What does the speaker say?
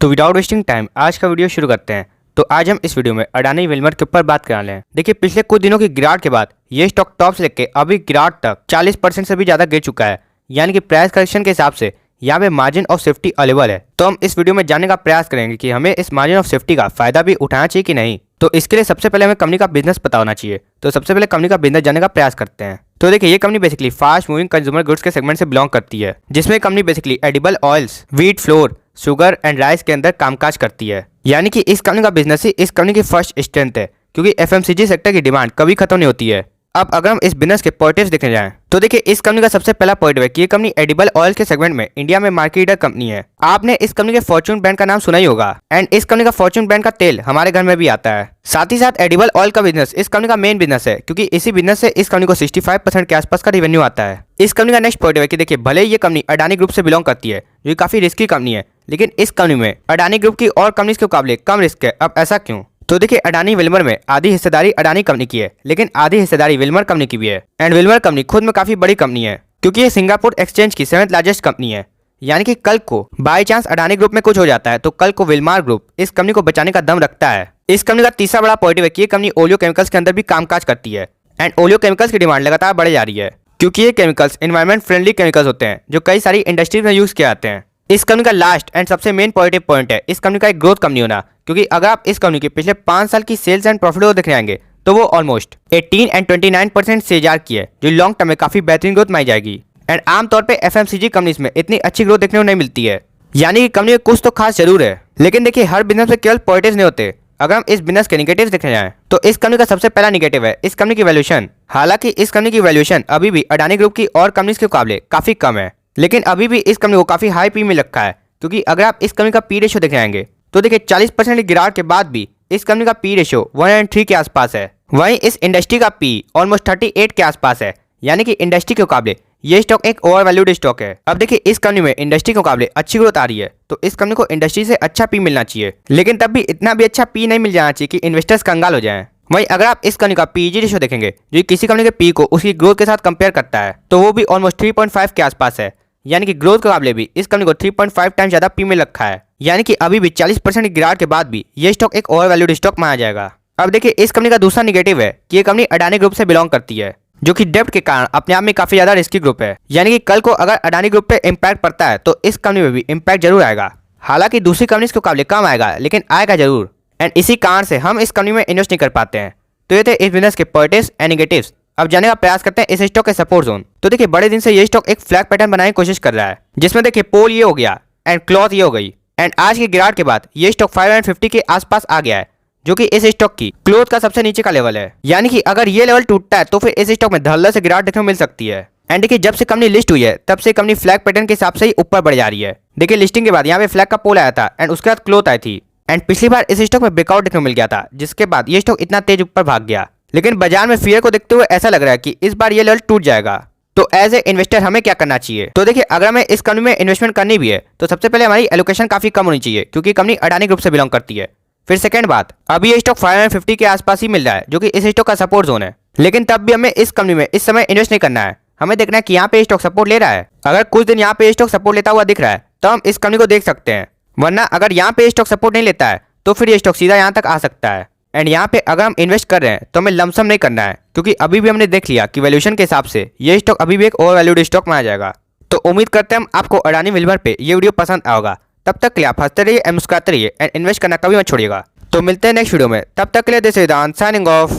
तो without wasting time आज का वीडियो शुरू करते हैं। तो आज हम इस वीडियो में अडानी विल्मर के ऊपर बात करने वाले हैं। देखिए, पिछले कुछ दिनों की गिरावट के बाद ये स्टॉक टॉप से लेकर अभी गिरावट तक 40% से भी ज्यादा गिर चुका है। यानी कि प्राइस करेक्शन के हिसाब से यहाँ पे मार्जिन ऑफ सेफ्टी अवेलेबल है। तो हम इस वीडियो में जानने का प्रयास करेंगे कि हमें इस मार्जिन ऑफ सेफ्टी का फायदा भी उठाना चाहिए कि नहीं। तो इसके लिए सबसे पहले हमें कंपनी का बिजनेस पता होना चाहिए। तो सबसे पहले कंपनी का बिजनेस जानने का प्रयास करते हैं। तो देखिए, ये company basically fast moving consumer goods के सेगमेंट से बिलोंग करती है, जिसमें company basically edible oils, wheat flour, sugar and rice के अंदर कामकाज करती है। यानी कि इस कंपनी का बिजनेस ही इस कंपनी की फर्स्ट स्ट्रेंथ है, क्योंकि एफएमसीजी सेक्टर की डिमांड कभी खत्म नहीं होती है। अब अगर हम इस बिजनेस के पॉजिटिव्स देखने जाएं, तो देखिए, इस कंपनी का सबसे पहला पॉजिटिव है कि ये कंपनी एडिबल ऑयल के सेगमेंट में इंडिया में मार्केट लीडर कंपनी है। आपने इस कंपनी के फॉर्च्यून ब्रांड का नाम सुना ही होगा, एंड इस कंपनी का फॉर्च्यून ब्रांड का तेल हमारे घर में भी आता है। साथ ही साथ एडिबल ऑयल का बिजनेस इस कंपनी का मेन बिजनेस है, क्योंकि इसी बिजनेस से इस कंपनी को 65% के आसपास का रेवेन्यू आता है। इस कंपनी का नेक्स्ट पॉजिटिव है कि देखिए, भले ही ये कंपनी अडानी ग्रुप से बिलोंग करती है, जो काफी रिस्की कंपनी है, लेकिन इस कंपनी में अडानी ग्रुप की और कंपनीज के मुकाबले कम रिस्क है। अब ऐसा क्यों? तो देखिए, अडानी विल्मर में आधी हिस्सेदारी अडानी कंपनी की है, लेकिन आधी हिस्सेदारी विल्मर कंपनी की भी है। एंड विल्मर कंपनी खुद में काफी बड़ी कंपनी है, क्योंकि ये सिंगापुर एक्सचेंज की 7th लार्जेस्ट कंपनी है। यानी कि कल को बाय चांस अडानी ग्रुप में कुछ हो जाता है, तो कल को विल्मर ग्रुप इस कंपनी को बचाने का दम रखता है। इस कंपनी का तीसरा बड़ा पॉजिटिव है कि ये कंपनी ओलियो केमिकल्स के अंदर भी कामकाज करती है। एंड ओलियो केमिकल्स की डिमांड लगातार बढ़ जा रही है, क्योंकि ये केमिकल्स एनवायरमेंट फ्रेंडली केमिकल्स होते हैं, जो कई सारी इंडस्ट्रीज में यूज किए जाते हैं। इस कंपनी का लास्ट एंड सबसे मेन पॉजिटिव पॉइंट है इस कंपनी का एक ग्रोथ कंपनी होना, क्योंकि अगर आप इस कंपनी के पिछले 5 साल की सेल्स एंड प्रॉफिट को देखने आएंगे, तो वो ऑलमोस्ट 18 एंड 29% CAGR की है, जो लॉन्ग टर्म में काफी बेहतरीन ग्रोथ मानी जाएगी। एंड आमतौर पे एफएमसीजी कंपनीज में इतनी अच्छी ग्रोथ देखने को नहीं मिलती है। यानी कि कंपनी में कुछ तो खास जरूर है। लेकिन देखिए, हर बिजनेस में केवल पॉजिटिव्स नहीं होते। अगर हम इस बिजनेस के निगेटिव्स देखने जाएं, तो इस कंपनी का सबसे पहला निगेटिव है इस कंपनी की वैल्यूएशन। हालांकि इस कंपनी की वैल्यूएशन अभी भी अडानी ग्रुप की और कंपनीज के मुकाबले काफी कम है, लेकिन अभी भी इस कंपनी को काफी हाई पी में रखा है। क्योंकि अगर आप इस कंपनी का पी रेशियो देखने आएंगे, तो देखिए 40% की गिरावट के बाद भी इस कंपनी का पी रेशियो 103 के आसपास है। वहीं इस इंडस्ट्री का पी ऑलमोस्ट 38 के आसपास है। यानी कि इंडस्ट्री के मुकाबले ये स्टॉक एक ओवर वैल्यूड स्टॉक है। अब देखिए, इस कंपनी में इंडस्ट्री के मुकाबले अच्छी ग्रोथ आ रही है, तो इस कंपनी को इंडस्ट्री से अच्छा पी मिलना चाहिए, लेकिन तब भी इतना भी अच्छा पी नहीं मिल जाना चाहिए कि इन्वेस्टर्स कंगाल हो जाएं। वहीं अगर आप इस कंपनी का पीजी रेशियो देखेंगे, जो किसी कंपनी के पी को उसकी ग्रोथ के साथ कंपेयर करता है, तो वो भी ऑलमोस्ट 3.5 के आसपास है। यानी कि ग्रोथ के मुकाबले भी इस कंपनी को 3.5 टाइम ज्यादा पी में रखा है। यानी कि अभी भी 40% की गिरावट के बाद भी ये स्टॉक एक ओवर वैल्यूड स्टॉक माना जाएगा। अब देखिए, इस कंपनी का दूसरा निगेटिव है कि ये कंपनी अडानी ग्रुप से बिलोंग करती है, जो कि डेब्ट के कारण अपने आप में काफी ज्यादा रिस्की ग्रुप है। यानी कि कल को अगर अडानी ग्रुप पे इम्पैक्ट पड़ता है, तो इस कंपनी में भी इम्पैक्ट जरूर आएगा। हालांकि दूसरी कंपनीज के मुकाबले कम आएगा, लेकिन आएगा जरूर। एंड इसी कारण से हम इस कंपनी में इन्वेस्ट नहीं कर पाते हैं। तो ये थे इस बिजनेस के पॉजिटिव्स एंड नेगेटिव्स। अब जाने का प्रयास करते हैं इस स्टॉक के सपोर्ट जोन। तो देखिए, बड़े दिन से ये स्टॉक एक फ्लैग पैटर्न बनाने की कोशिश कर रहा है, जिसमें देखिए पोल ये हो गया एंड क्लॉथ ये हो गई। एंड आज की गिरावट के बाद ये स्टॉक 550 के आसपास आ गया है, जो कि इस स्टॉक की क्लोथ का सबसे नीचे का लेवल है। यानी कि अगर ये लेवल टूटता है, तो फिर इस स्टॉक में धड़ल्ले से गिरावट देखने को मिल सकती है। एंड देखिए, जब से कंपनी लिस्ट हुई है, तब से कंपनी फ्लैग पैटर्न के हिसाब से ही ऊपर बढ़ जा रही है। देखिए, लिस्टिंग के बाद यहाँ पे फ्लैग का पोल आया था, एंड उसके बाद क्लोथ आई थी। एंड पिछली बार इस स्टॉक में ब्रेकआउट देखने को मिल गया था, जिसके बाद ये स्टॉक इतना तेज ऊपर भाग गया। लेकिन बाजार में फियर को देखते हुए ऐसा लग रहा है कि इस बार ये लेवल टूट जाएगा। तो एज ए इन्वेस्टर हमें क्या करना चाहिए? तो देखिए, अगर हमें इस कंपनी में इन्वेस्टमेंट करनी भी है, तो सबसे पहले हमारी एलोकेशन काफी कम होनी चाहिए, क्योंकि कंपनी अडानी ग्रुप से बिलोंग करती है। फिर सेकंड बात, अभी ये स्टॉक 550 के आसपास ही मिल रहा है, जो कि इस स्टॉक का सपोर्ट जोन है। लेकिन तब भी हमें इस कंपनी में इस समय इन्वेस्ट नहीं करना है। हमें देखना है कि यहाँ पे स्टॉक सपोर्ट ले रहा है। अगर कुछ दिन यहाँ पे स्टॉक सपोर्ट लेता हुआ दिख रहा है, तो हम इस कंपनी को देख सकते हैं। वरना अगर यहाँ पे स्टॉक सपोर्ट नहीं लेता है, तो फिर ये स्टॉक सीधा यहाँ तक आ सकता है। एंड यहाँ पे अगर हम इन्वेस्ट कर रहे हैं, तो हमें लमसम नहीं करना है, क्योंकि अभी भी हमने देख लिया कि वैल्यूएशन के हिसाब से ये स्टॉक अभी भी एक ओवर वैल्यूड स्टॉक माना जाएगा। तो उम्मीद करते हैं हम आपको अडानी विल्मर पे ये वीडियो पसंद आएगा। तब तक के लिए आप हंसते रहिए, मुस्कुराते रहिए एंड इन्वेस्ट करना कभी मत छोड़िएगा। तो मिलते हैं नेक्स्ट वीडियो में। तब तक के लिए this is Vedant signing of.